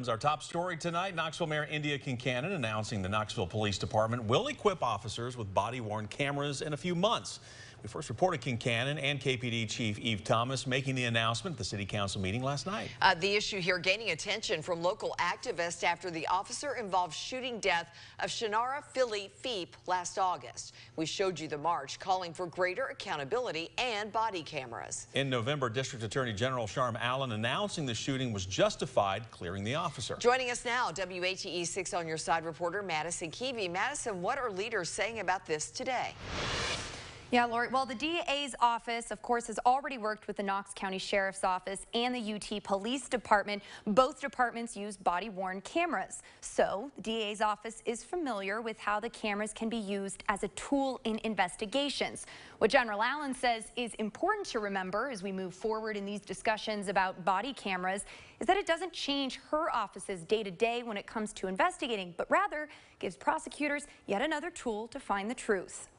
Our top story tonight, Knoxville Mayor India Kincannon announcing the Knoxville Police Department will equip officers with body-worn cameras in a few months. We first reported Kincannon and KPD Chief Eve Thomas making the announcement at the City Council meeting last night. The issue here gaining attention from local activists after the officer-involved shooting death of Shanara Philly Feep last August. We showed you the march calling for greater accountability and body cameras. In November, District Attorney General Sharm Allen announcing the shooting was justified, clearing the officer. Joining us now, WATE 6 On Your Side reporter Madison Keevy. Madison, what are leaders saying about this today? Yeah, Lori, well, the DA's office, of course, has already worked with the Knox County Sheriff's Office and the UT Police Department. Both departments use body-worn cameras. So the DA's office is familiar with how the cameras can be used as a tool in investigations. What General Allen says is important to remember as we move forward in these discussions about body cameras is that it doesn't change her office's day-to-day when it comes to investigating, but rather gives prosecutors yet another tool to find the truth.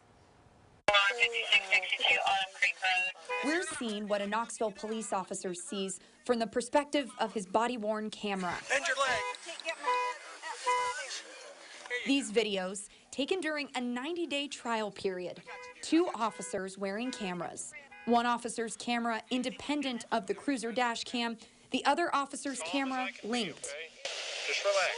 We're seeing what a Knoxville police officer sees from the perspective of his body-worn camera. Bend your leg. These videos taken during a 90-day trial period. 2 officers wearing cameras. One officer's camera independent of the cruiser dash cam, the other officer's camera linked. Just relax.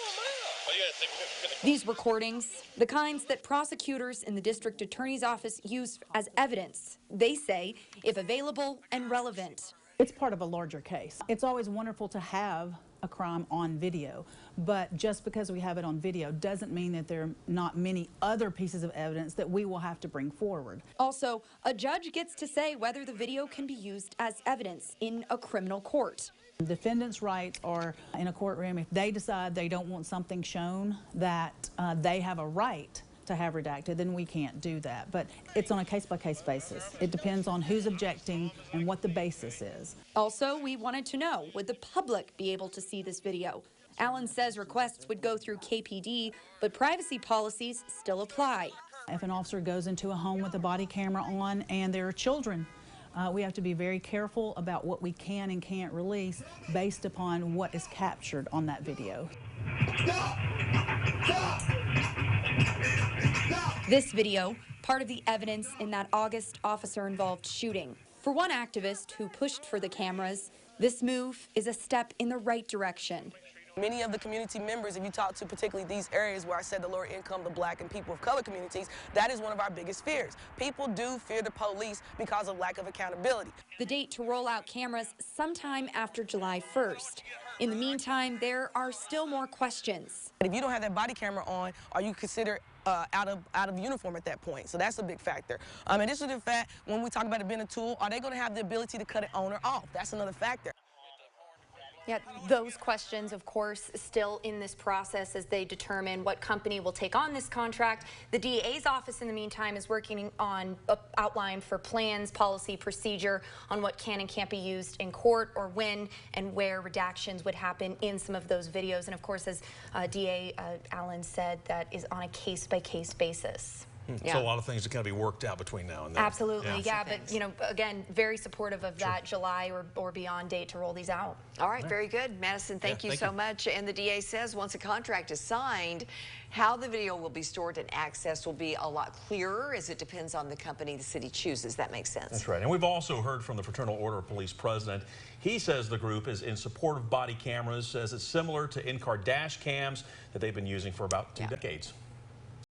These recordings, the kinds that prosecutors in the district attorney's office use as evidence, they say, if available and relevant. It's part of a larger case. It's always wonderful to have a crime on video, but just because we have it on video doesn't mean that there are not many other pieces of evidence that we will have to bring forward. Also, a judge gets to say whether the video can be used as evidence in a criminal court. Defendants' rights are in a courtroom. If they decide they don't want something shown that they have a right to have redacted, then we can't do that. But it's on a case-by-case basis. It depends on who's objecting and what the basis is. Also, we wanted to know, would the public be able to see this video? Allen says requests would go through KPD, but privacy policies still apply. If an officer goes into a home with a body camera on and there are children, we have to be very careful about what we can and can't release based upon what is captured on that video. This video, part of the evidence in that August officer-involved shooting. For one activist who pushed for the cameras, this move is a step in the right direction. Many of the community members, if you talk to particularly these areas where I said the lower income, the black and people of color communities, that is one of our biggest fears. People do fear the police because of lack of accountability. The date to roll out cameras sometime after July 1st. In the meantime, there are still more questions. If you don't have that body camera on, are you considered out of uniform at that point? So that's a big factor. Additionally to the fact, when we talk about it being a tool, are they going to have the ability to cut it on or off? That's another factor. Yeah, those questions, of course, still in this process as they determine what company will take on this contract. The DA's office, in the meantime, is working on an outline for plans, policy, procedure on what can and can't be used in court or when and where redactions would happen in some of those videos. And, of course, as DA Allen said, that is on a case-by-case basis. Yeah. So a lot of things that can be worked out between now and then. Absolutely, yeah, but, you know, again, very supportive of that July or beyond date to roll these out. All right, very good. Madison, thank you so much. And the DA says once a contract is signed, how the video will be stored and accessed will be a lot clearer as it depends on the company the city chooses. That makes sense. That's right. And we've also heard from the Fraternal Order of Police president. He says the group is in support of body cameras, says it's similar to in-car dash cams that they've been using for about 2 decades.